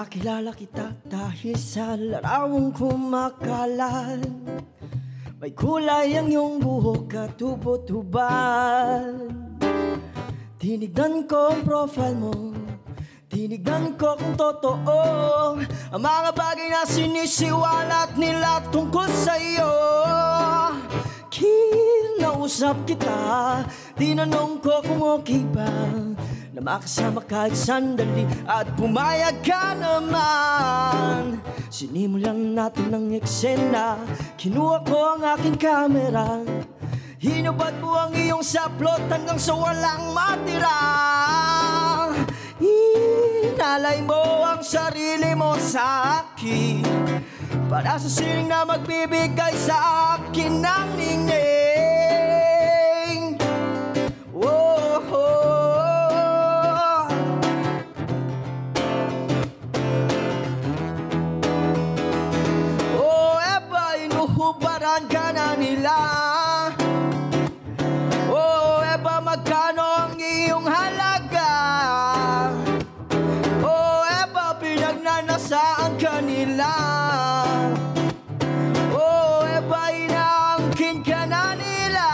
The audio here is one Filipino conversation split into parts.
Nakilala kita dahil sa larawang kumakalat. May kulay ang iyong buhok at tubo-tuban. Tinignan ko ang profile mo, tinignan ko kung totoo ang mga bagay na sinisiwalat nila tungkol sa'yo. Kinausap kita, tinanong ko kung okay ba na makasama kahit sandali at pumayag ka naman. Sinimulan natin ang eksena, kinuha ko ang aking kamera, hinubad mo ang iyong saplot hanggang sa walang matira. Inalay mo ang sarili mo sa akin para sa sining na magbibigay sa akin ng ningning. Oh, oh. Oh, eba, inuhubaran ka na nila. Oh, eba, magkano ang iyong halaga? Oh, eba, pinagnanasaan ka nila. Oh, eba, inaangkin ka na nila.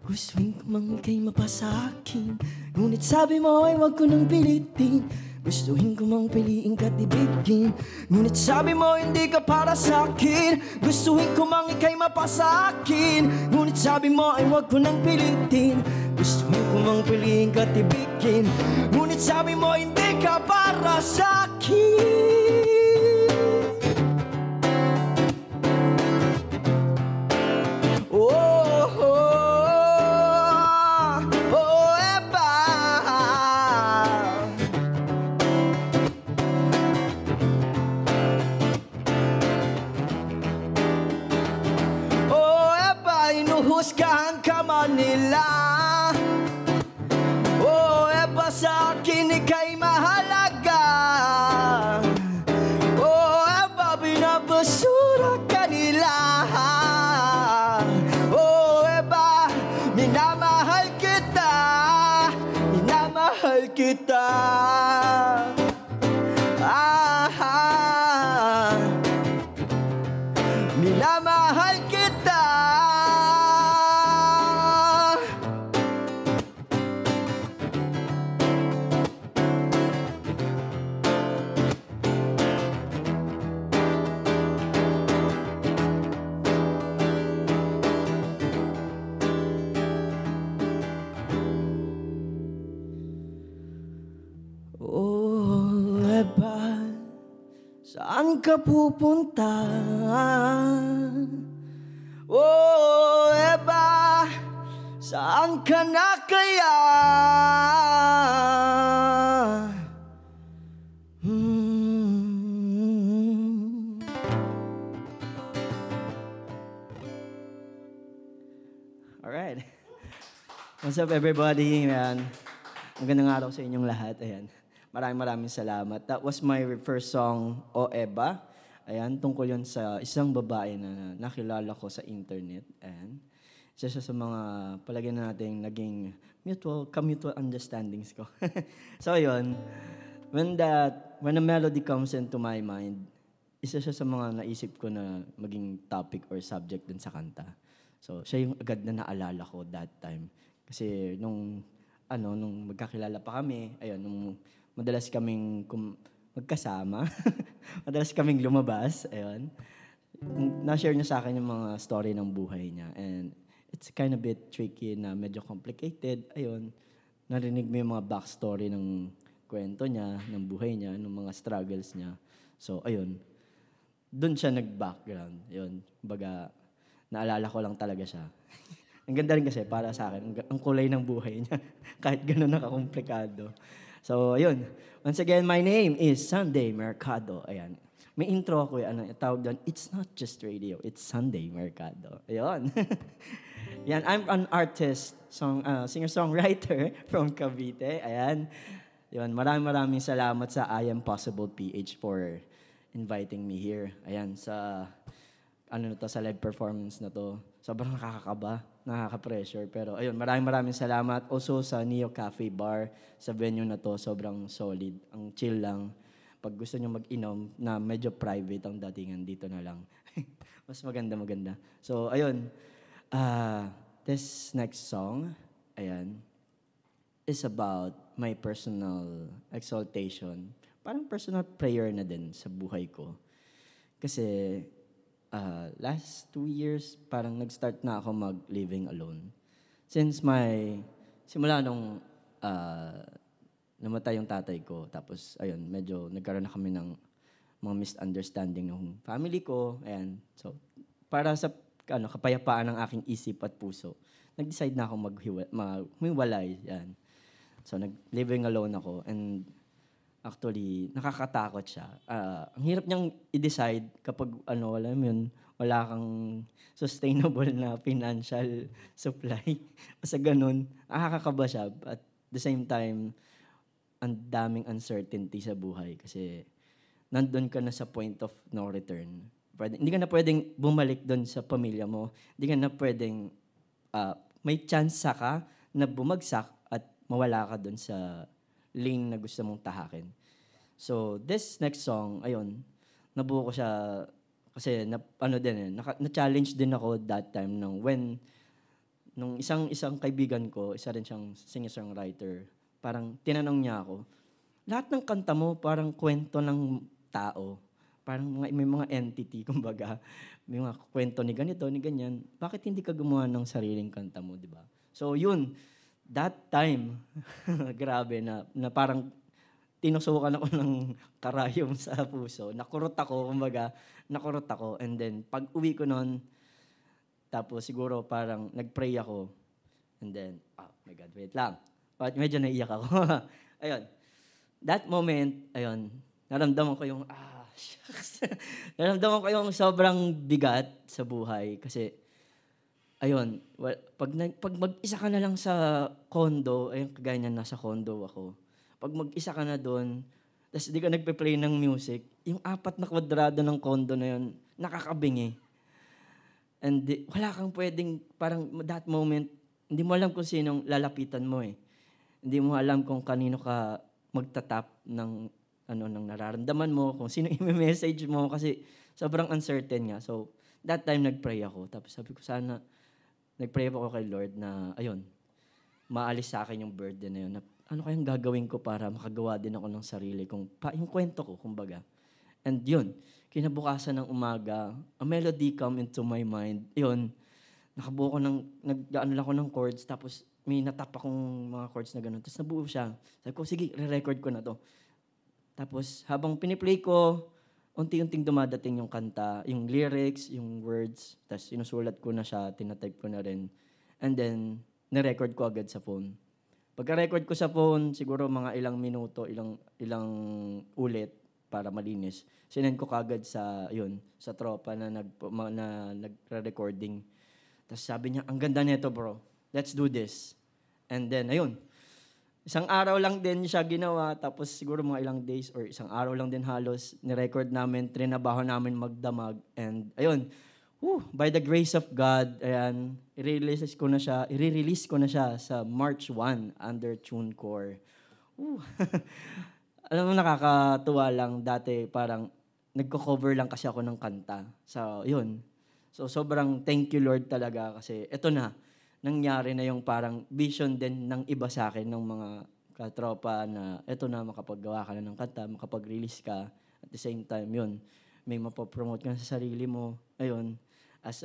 Gustuin ko mang ika'y mapasakin, ngunit sabi mo ay wag ko nang pilitin. Gustuin ko mang piliin ka't ibigin, ngunit sabi mo hindi ka para sa'kin. Gustuin ko mang ika'y mapasakin, ngunit sabi mo ay wag ko nang pilitin. Gustuin ko mang piliin ka't ibigin, ngunit sabi mo hindi ka para sa'kin. Husgahan ka man nila. Oh, eba, sa akin ika'y mahalaga. Oh, eba, binabasura ka nila. Oh, eba, minamahal kita, minamahal kita. Minamahal kita. Oh, eba, saan ka pupunta? Oh, eba, saan ka na kaya? Alright. What's up, everybody? Ayan. Magandang araw sa inyong lahat. Ayan. Maraming salamat. That was my first song, O Eba. Ayan, tungkol yun sa isang babae na nakilala ko sa internet. Ayan. Isa siya sa mga palagay na natin naging mutual understandings ko. So yun, when a melody comes into my mind, isa siya sa mga naisip ko na maging topic or subject dun sa kanta. So siya yung agad na naalala ko that time. Kasi nung magkakilala pa kami, ayun, nung madalas kaming magkasama, madalas kaming lumabas, ayun. Na-share niya sa akin yung mga story ng buhay niya. And it's kind of bit tricky na medyo complicated. Ayun, narinig mo yung mga backstory ng kwento niya, ng buhay niya, ng mga struggles niya. So, ayun, doon siya nag-background. Ayun, baga, naalala ko lang talaga siya. Ang ganda rin kasi para sa akin, ang kulay ng buhay niya, kahit gano'n nakakomplikado. So, ayun. Once again, my name is Sunday Mercado. Ayan. May intro ako, tawag doon, it's not just radio, it's Sunday Mercado. Ayun. Yan, I'm an artist, singer-songwriter from Cavite. Ayan. Yun, maraming salamat sa I Am Possible PH for inviting me here. Ayan, sa sa live performance na to. Sobrang nakakakaba, nakaka-pressure. Pero ayun, maraming salamat. Also sa Neo Cafe Bar, sa venue na to, sobrang solid. Ang chill lang. Pag gusto nyo mag-inom na medyo private ang datingan, dito na lang. Mas maganda. So, ayun. This next song, ayan, is about my personal exaltation. Parang personal prayer na din sa buhay ko. Kasi last 2 years, parang nag-start na ako mag-living alone. Simula nung namatay yung tatay ko, tapos ayun, medyo nagkaroon na kami ng mga misunderstanding ng family ko. Ayan. So, para sa kapayapaan ng aking isip at puso, nag-decide na ako maghiwalay. Yan. So, nag-living alone ako. And actually, nakakatakot siya. Ang hirap niyang i-decide kapag, wala kang sustainable na financial supply. Basta ganun, nakakakaba siya. At the same time, ang daming uncertainty sa buhay kasi nandun ka na sa point of no return. Hindi ka na pwedeng bumalik doon sa pamilya mo. Hindi ka na pwedeng may chance ka na bumagsak at mawala ka doon sa lane na gusto mong tahakin. So, this next song, ayun, nabuo ko siya kasi na-challenge din ako that time nung isang kaibigan ko, isa rin siyang singer-songwriter, parang tinanong niya ako, lahat ng kanta mo parang kwento ng tao. Parang may mga entity, kumbaga. May mga kwento ni ganito, ni ganyan. Bakit hindi ka gumawa ng sariling kanta mo, di ba? So yun, that time, grabe na parang tinusukan ako ng karayom sa puso. Nakurot ako. And then, pag uwi ko noon, tapos siguro parang nag-pray ako. And then, oh my God, wait lang. Medyo naiyak ako. Ayun. That moment, ayun, naramdaman ko yung, shucks. Naramdaman ko yung sobrang bigat sa buhay. Kasi, ayun, pag mag-isa ka na lang sa condo, ayun, kagaya niyan, nasa condo ako. Pag mag-isa ka na doon, tapos di ka nagpe-play ng music, yung 4 na kwadrado ng condo na yun, nakakabingi. And wala kang pwedeng, parang that moment, hindi mo alam kung sinong lalapitan mo eh. Hindi mo alam kung kanino ka magtatap ng ng nararamdaman mo, kung sino i-message mo, kasi sobrang uncertain nga. So, that time nag-pray ako. Tapos sabi ko sana, nag-pray ako kay Lord na, ayun, maalis sa akin yung burden na yun. Na, ano kayang gagawin ko para makagawa din ako ng sarili kong, yung kwento ko, kumbaga. And yun, kinabukasan ng umaga, a melody come into my mind. Yun, nakabuo ko nag-ano lang ako ng chords, tapos may natap akong mga chords na gano'n. Tapos nabuo siya. Sabi ko, sige, re-record ko na to. Tapos habang piniplay ko, unti-unting dumadating yung kanta, yung lyrics, yung words, tapos sinusulat ko na siya, tinatype ko na rin. And then, nirecord ko agad sa phone. Pagka-record ko sa phone, siguro mga ilang minuto, ilang ulit para malinis. Sinend ko kagad sa tropa na nagre-recording. Tapos sabi niya, ang ganda nito bro, let's do this. And then, ayun, isang araw lang din siya ginawa, tapos siguro mga ilang days or isang araw lang din halos, ni-record namin, trinabaho namin magdamag. And ayun, by the grace of God, ayan, i-release ko na siya sa March 1 under TuneCore. Alam mo, nakakatuwa lang dati, parang nagko-cover lang kasi ako ng kanta. So, yun. So, sobrang thank you Lord talaga kasi eto na, nangyari na yung parang vision din ng iba sa akin, ng mga katropa na eto na, makapaggawa ka na ng kanta, makapag-release ka. At the same time, yun, may mapopromote ka na sa sarili mo. Ayun, as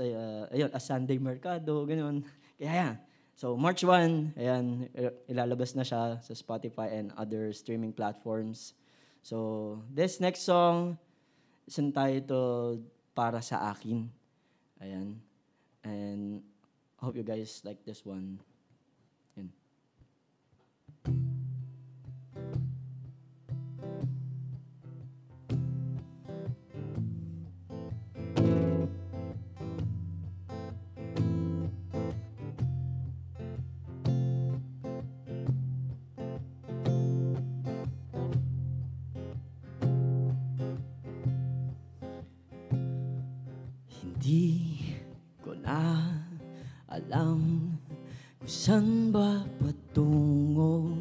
Sunday Mercado, gano'n. Kaya yan. So, March 1, ayan, ilalabas na siya sa Spotify and other streaming platforms. So, this next song is entitled Para sa Akin. Ayan. And I hope you guys like this one. Yan. Di ko na alam kung saan ba patungo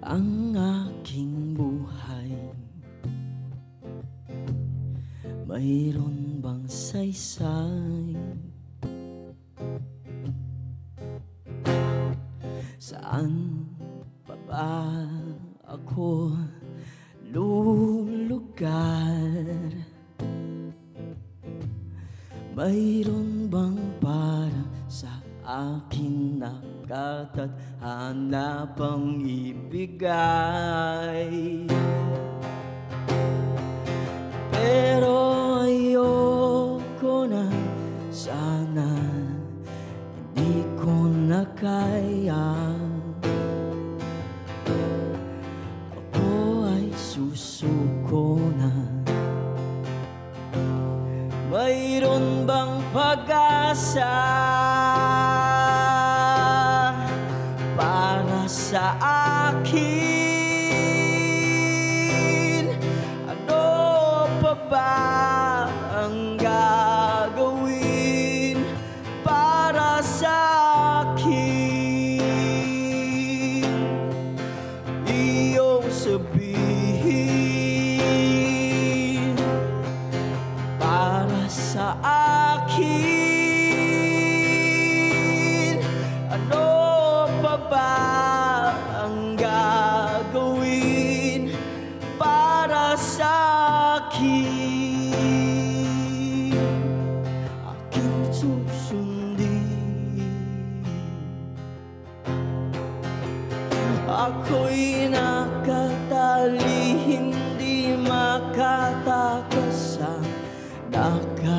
ang aking buhay. Mayroon bang saysay? Saan pa ba ako lulugar? Mayroon bang para sa akin na katadhana pang ibigay? Pero ayoko na, sana hindi ko na kaya. Ako ay susuko na. Mayroon bang pag-asa para sa akin? Ano pa ba ang gagawin para sa akin? Iyong sabihin para sa akin. Ano pa ba ang gagawin para sa akin? Aking susundin. Ako'y nakatali, hindi makatakas sa dagat.